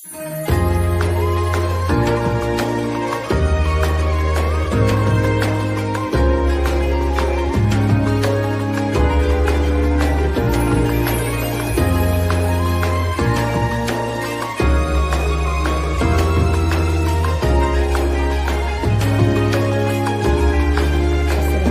السلام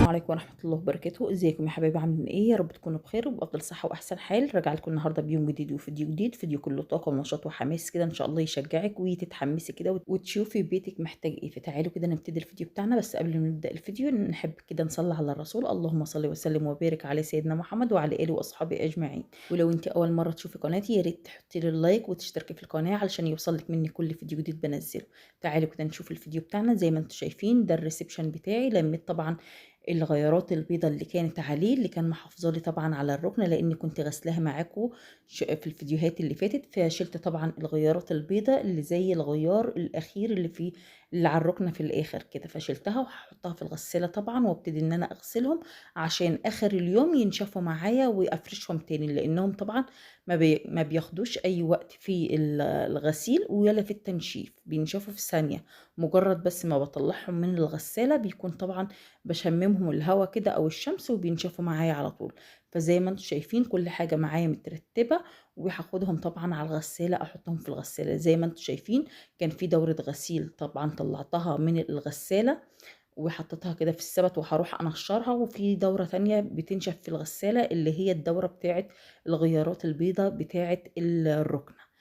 عليكم ورحمة الله وبركاته. ازيكم يا حبايبي؟ عاملين ايه؟ يا رب تكونوا بخير وبأفضل صحة واحسن حال. راجعه لكم النهارده بيوم جديد وفيديو جديد، فيديو كله طاقة ونشاط وحماس كده ان شاء الله يشجعك وتتحمسي كده وتشوفي بيتك محتاج ايه. فتعالوا كده نبتدي الفيديو بتاعنا، بس قبل ما نبدأ الفيديو نحب كده نصلي على الرسول. اللهم صل وسلم وبارك على سيدنا محمد وعلى اله واصحابه اجمعين. ولو انت اول مرة تشوفي قناتي يا ريت تحطي لي اللايك وتشتركي في القناة علشان يوصلك مني كل فيديو جديد بنزله. تعالوا كده نشوف الفيديو بتاعنا. زي ما انتم شايفين ده الريسبشن بتاعي. لميت طبعا الغيارات البيضة اللي كانت عليه، اللي كان محافظة لي طبعا على الركنة لاني كنت غسلاها معاكم في الفيديوهات اللي فاتت. فشلت طبعا الغيارات البيضة اللي زي الغيار الاخير اللي على الركنة في الاخر كده، فشلتها وهحطها في الغسالة طبعا وابتدي ان انا اغسلهم عشان اخر اليوم ينشفوا معايا وافرشهم تاني، لانهم طبعا ما بياخدوش اي وقت في الغسيل ولا في التنشيف، بينشفوا في ثانية. مجرد بس ما بطلعهم من الغسالة بيكون طبعا بشممهم الهوا كده او الشمس وبينشفوا معايا على طول. فزي ما انتم شايفين كل حاجة معايا مترتبة، وهاخدهم طبعا على الغسالة احطهم في الغسالة. زي ما انتم شايفين كان في دورة غسيل طبعا طلعتها من الغسالة وحطيتها كده في السبت وهروح انشرها، وفي دورة تانية بتنشف في الغسالة اللي هي الدورة بتاعت الغيارات البيضة بتاعت الركنة.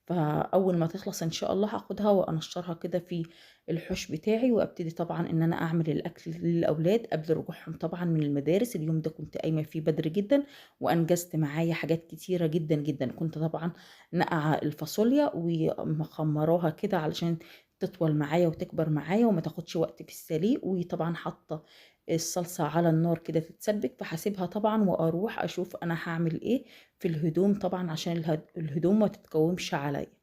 فاول ما تخلص ان شاء الله هاخدها وانشرها كده في الحوش بتاعي، وابتدي طبعا ان انا اعمل الاكل للاولاد قبل رجوعهم طبعا من المدارس. اليوم ده كنت قايمه فيه بدري جدا وانجزت معايا حاجات كتيره جدا جدا. كنت طبعا نقع الفاصوليا ومخمراها كده علشان تطول معايا وتكبر معايا وما تاخدش وقت في السليق، وطبعا حاطه الصلصه على النار كده تتسبك، فهسيبها طبعا واروح اشوف انا هعمل ايه في الهدوم طبعا عشان الهدوم ما تتكومش عليا.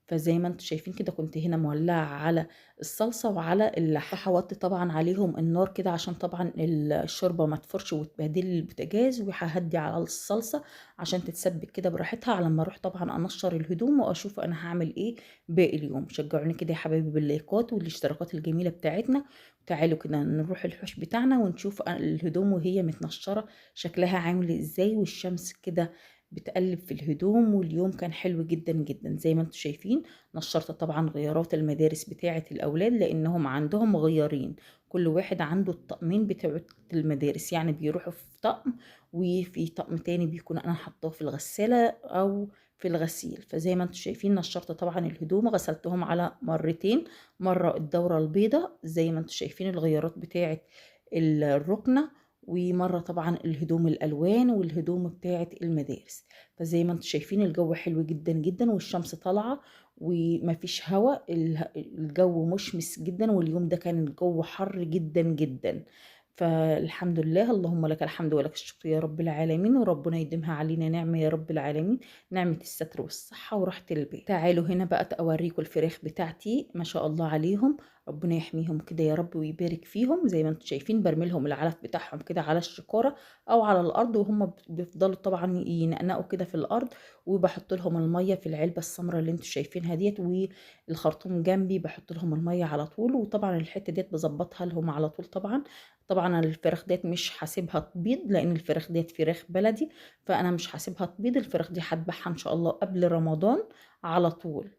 فزي ما انتم شايفين كده كنت هنا مولعة على الصلصة وعلى اللحمة، فحوطت طبعا عليهم النار كده عشان طبعا الشوربة ما تفرش وتبهدل البوتاجاز، وههدي على الصلصة عشان تتسبك كده براحتها على ما اروح طبعا انشر الهدوم واشوف انا هعمل ايه باقي اليوم. شجعوني كده يا حبايبي باللايكات والاشتراكات الجميلة بتاعتنا. تعالوا كده نروح الحوش بتاعنا ونشوف الهدوم وهي متنشرة شكلها عامل ازاي، والشمس كده بتقلب في الهدوم. واليوم كان حلو جدا جدا. زي ما انتم شايفين نشرت طبعا غيارات المدارس بتاعة الأولاد لأنهم عندهم غيارين، كل واحد عنده الطقمين بتاعة المدارس، يعني بيروحوا في طقم وفي طقم تاني بيكون أنا حطاه في الغسالة أو في الغسيل. فزي ما انتم شايفين نشرت طبعا الهدوم غسلتهم على مرتين، مرة الدورة البيضاء زي ما انتم شايفين الغيارات بتاعة الركنة، ومرة طبعا الهدوم الألوان والهدوم بتاعة المدارس. فزي ما انتم شايفين الجو حلو جدا جدا والشمس طالعة ومفيش هوا، الجو مشمس جدا، واليوم ده كان الجو حر جدا جدا. فالحمد لله، اللهم لك الحمد ولك الشكر يا رب العالمين، وربنا يديمها علينا نعمة يا رب العالمين، نعمة الستر والصحة وراحة البيت. تعالوا هنا بقى اوريكم الفراخ بتاعتي ما شاء الله عليهم، ربنا يحميهم كده يا رب ويبارك فيهم. زي ما انتم شايفين برمي لهم العلف بتاعهم كده على الشكارة او على الارض، وهم بيفضلوا طبعا ينقنقوا كده في الارض، وبحط لهم الميه في العلبه السمراء اللي انتم شايفينها ديت، والخرطوم جنبي بحط لهم الميه على طول. وطبعا الحته ديت بظبطها لهم على طول. طبعا أنا الفراخ ديت مش هسيبها تبيض لان الفراخ ديت فراخ بلدي، فانا مش هسيبها تبيض. الفراخ دي هذبحها ان شاء الله قبل رمضان على طول.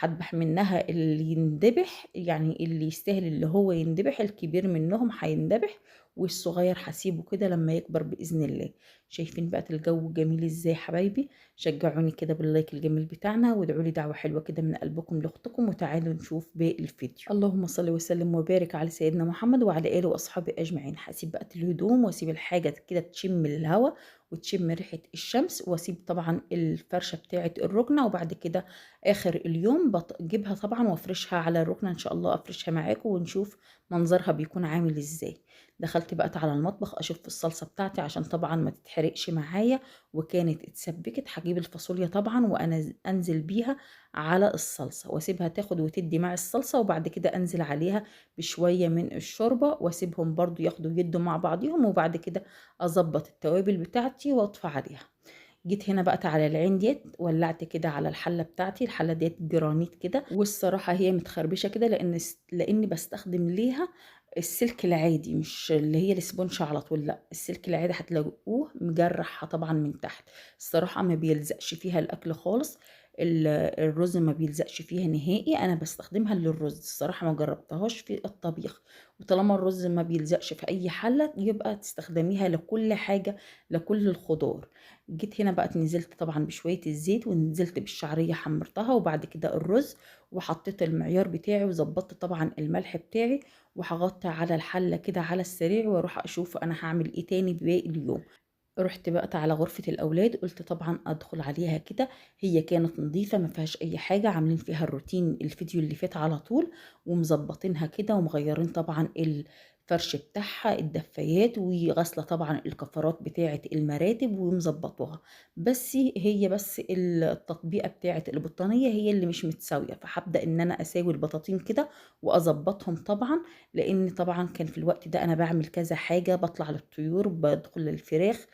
هذبح منها اللي يندبح، يعني اللي يستاهل اللي هو يندبح، الكبير منهم هيندبح والصغير هسيبه كده لما يكبر بإذن الله. شايفين بقى الجو جميل ازاي حبايبي؟ شجعوني كده باللايك الجميل بتاعنا وادعوا لي دعوة حلوة كده من قلبكم لاختكم، وتعالوا نشوف باقي الفيديو. اللهم صل وسلم وبارك على سيدنا محمد وعلى آله وأصحابه أجمعين. هسيب بقى الهدوم واسيب الحاجة كده تشم الهواء وتشم ريحة الشمس، واسيب طبعا الفرشة بتاعة الركنة، وبعد كده آخر اليوم بجيبها طبعا وافرشها على الركنة ان شاء الله، افرشها معاكم ونشوف منظرها بيكون عامل ازاي. دخلت بقى على المطبخ اشوف في الصلصة بتاعتي عشان طبعا ما تتحرقش معايا، وكانت اتسبكت. هجيب الفاصوليا طبعا وانا انزل بيها على الصلصة واسيبها تاخد وتدي مع الصلصة، وبعد كده انزل عليها بشوية من الشوربة واسيبهم برضو ياخدوا يدوا مع بعضهم، وبعد كده اظبط التوابل بتاعتي واطفي عليها. جيت هنا بقى على العين ديّة ولّعت كده على الحلة بتاعتي، الحلة ديّة جرانيت كده، والصراحة هي متخربشة كده لإني باستخدم ليها السلك العادي مش اللي هي الإسبونش على طول، لأ، السلك العادي هتلاقوه مجرّح طبعًا من تحت، الصراحة ما بيلزقش فيها الأكل خالص، الرز ما بيلزقش فيها نهائي، أنا باستخدمها للرز، الصراحة ما جرّبتهاش في الطبيخ، وطالما الرز ما بيلزقش في أي حلة يبقى تستخدميها لكل حاجة، لكل الخضار. جيت هنا بقى نزلت طبعًا بشوية الزيت، ونزلت بالشعرية حمّرتها، وبعد كده الرز، وحطيت المعيار بتاعي، وضبطت طبعًا الملح بتاعي، وهاغطي على الحلة كده على السريع، وأروح أشوف أنا هاعمل إيه تاني باقي اليوم. رُحت بقى على غرفة الأولاد، قُلت طبعًا أدخل عليها كده، هي كانت نضيفة ما فيهاش أي حاجة، عاملين فيها الروتين الفيديو اللي فات على طول، ومضبّطينها كده ومغيّرين طبعًا الفرش بتاعها، الدفايات، وغاسلة طبعًا الكفرات بتاعة المراتب ومضبّطاها، بس التطبيقة بتاعة البطانية هي اللي مش متساوية، فهابدأ إن أنا أساوي البطاطين كده وأضبّطهم طبعًا، لإن طبعًا كان في الوقت ده أنا باعمل كذا حاجة، باطلع للطيور، بادخل للفراخ،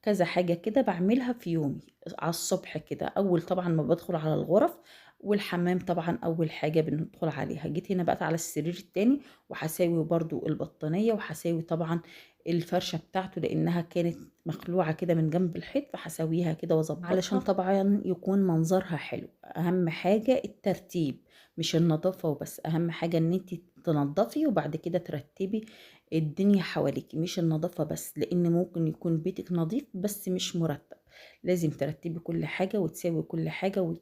كذا حاجة كده باعملها في يومي، على الصبح كده، أول طبعًا ما بادخل على الغرف، والحمام طبعًا أول حاجة بندخل عليها، جيت هنا بقى على السرير التاني وهاساوي برضه البطانية، وهاساوي طبعًا الفرشة بتاعته لإنها كانت مخلوعة كده من جنب الحيط، فهاساويها كده واضبطها علشان طبعًا يكون منظرها حلو، أهم حاجة الترتيب مش النضافة وبس، أهم حاجة إن أنتِ تنضفي وبعد كده ترتبي الدنيا حواليكِ، مش النضافة بس، لإن ممكن يكون بيتِك نضيف بس مش مرتب، لازم ترتبي كل حاجة وتساوي كل حاجة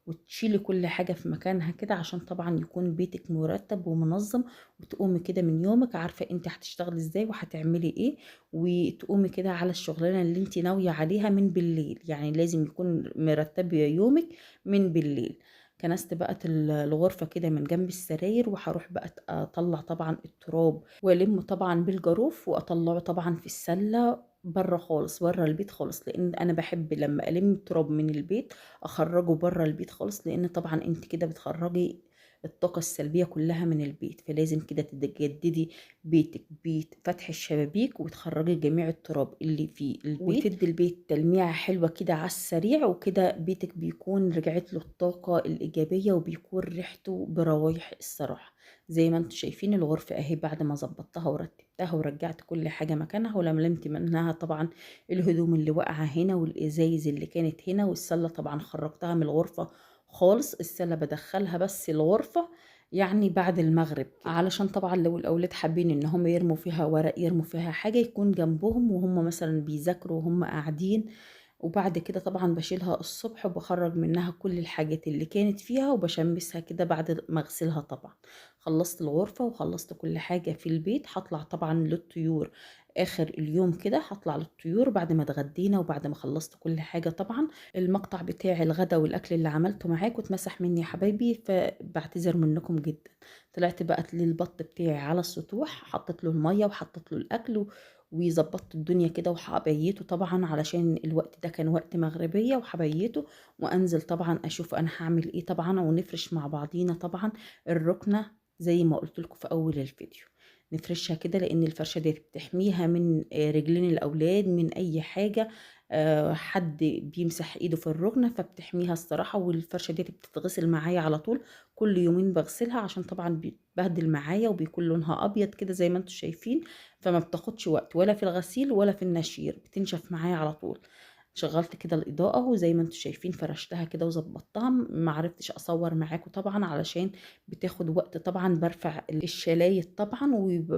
وتشيلي كل حاجة في مكانها كده عشان طبعًا يكون بيتِك مرتب ومنظم، وتقومي كده من يومِك عارفة أنتِ هتشتغلي إزاي وهتعملي إيه، وتقومي كده على الشغلانة اللي أنتِ ناوية عليها من بالليل، يعني لازم يكون مرتبة يومِك من بالليل. كنست بقى الغرفة كده من جنب السراير، وهاروح بقى أطلّع طبعًا التراب وألمّه طبعًا بالجاروف وأطلّعه طبعًا في السلة برّه خالص، برّه البيت خالص، لإن أنا باحب لمّا ألِم التراب من البيت أخرّجه برّه البيت خالص، لإن طبعًا أنتِ كده بتخرّجي الطاقة السلبية كلّها من البيت، فلازم كده تجددي بيتِك بفتح الشبابيك وتخرّجي جميع التراب اللي في البيت، وتدّي البيت تلميعة حلوة كده على السريع، وكده بيتِك بيكون رجعت له الطاقة الإيجابية وبيكون ريحته بروايح الصراحة. زي ما أنتم شايفين الغرفة أهي بعد ما ضبّطتها ورتّبتها ورجّعت كل حاجة مكانها ولملمت منها طبعًا الهدوم اللي واقعة هنا والإزايز اللي كانت هنا، والسلة طبعًا خرّجتها من الغرفة خالص، السلة بادخّلها بس الغرفة يعني بعد المغرب كده، علشان طبعًا لو الأولاد حابين إن هم يرموا فيها ورق، يرموا فيها حاجة، يكون جنبهم وهُم مثلًا بيذاكروا وهُم قاعدين، وبعد كده طبعًا باشيلها الصبح وباخرّج منها كل الحاجات اللي كانت فيها وباشمّسها كده بعد ما أغسلها طبعًا. خلّصت الغرفة وخلّصت كل حاجة في البيت، هاطلع طبعًا للطيور آخر اليوم كده، هاطلع للطيور بعد ما اتغدينا وبعد ما خلّصت كل حاجة طبعًا، المقطع بتاع الغدا والأكل اللي عملته معاكم اتمسح مني يا حبايبي، فباعتذر منكم جدًا. طلعت بقى للبط بتاعي على السطوح، حطيت له المَيّة وحطيت له الأكل وضبّطت الدنيا كده وهابيّته طبعًا علشان الوقت ده كان وقت مغربية وهابيّته وأنزل طبعًا أشوف أنا هاعمل إيه طبعًا ونفرش مع بعضينا طبعًا الرُكنة زي ما قُلت لكم في أول الفيديو. نفرشها كده لإن الفرشة ديّة بتحميها من رجلين الأولاد، من أي حاجة حد بيمسح إيده في الرُكنة، فبتحميها الصراحة، والفرشة ديّة بتتغسل معايا على طول، كل يومين باغسلها عشان طبعًا بتبهدل معايا وبيكون لونها أبيض كده زي ما أنتم شايفين، فما بتاخدش وقت ولا في الغسيل ولا في النشير، بتنشف معايا على طول. شغّلت كده الإضاءة وزي ما أنتم شايفين فرشتها كده وضبّطتها، ما عرفتش أصوّر معاكم طبعًا علشان بتاخد وقت طبعًا، بارفع الشلايط طبعًا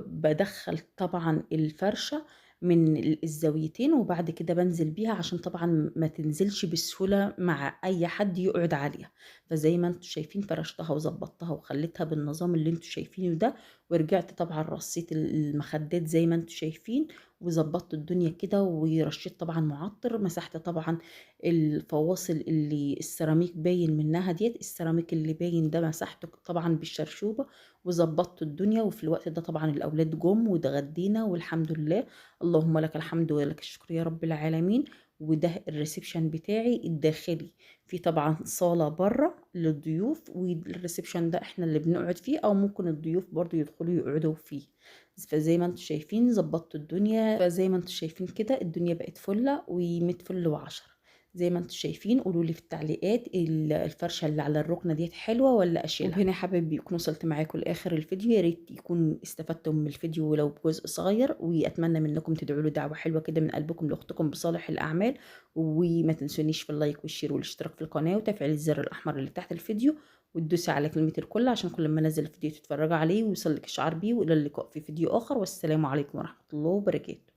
بادخّل طبعًا الفرشة من الزاويتين، وبعد كده بانزل بيها عشان طبعًا ما تنزلش بسهولة مع أي حد يقعد عليها، فزي ما أنتم شايفين فرشتها وضبّطتها وخلّيتها بالنظام اللي أنتم شايفينه ده، ورجعت طبعًا رصيت المخدات زي ما أنتم شايفين، وضبّطت الدنيا كده ورشيت طبعًا مُعطِّر، مسحت طبعًا الفواصل اللي السيراميك باين منها ديّة، السيراميك اللي باين ده مسحته طبعًا بالشرشوبة وضبّطت الدنيا، وفي الوقت ده طبعًا الأولاد جُم واتغدينا والحمد لله، اللهم لك الحمد ولك الشكر يا رب العالمين، وده الreception بتاعي الداخلي، في طبعًا صالة برّه للضيوف والreception ده إحنا اللي بنقعد فيه أو ممكن الضيوف برضه يدخلوا يقعدوا فيه. فزي ما أنتم شايفين ضبّطت الدنيا، فزي ما أنتم شايفين كده الدنيا بقت فُلّة و100 فُل و10. زي ما انتم شايفين. قولوا لي في التعليقات الفرشة اللي على الركنة ديّة حلوة والّا أشيلها؟ وبهنا يا حبايبي يكون وصلت معاكم لآخر الفيديو، يا ريت يكون استفدتم من الفيديو ولو بجزء صغير، وأتمنى منكم تدعوا له دعوة حلوة كده من قلبكم لأختكم بصالح الأعمال، وما تنسونيش في اللايك والشير والاشتراك في القناة وتفعيل الزر الأحمر اللي تحت الفيديو، وتدوسي على كلمة الكل عشان كل ما انزل فيديو تتفرجي عليه ويوصلك إشعار بيه. وإلى اللقاء في فيديو آخر، والسلام عليكم ورحمة الله وبركاته.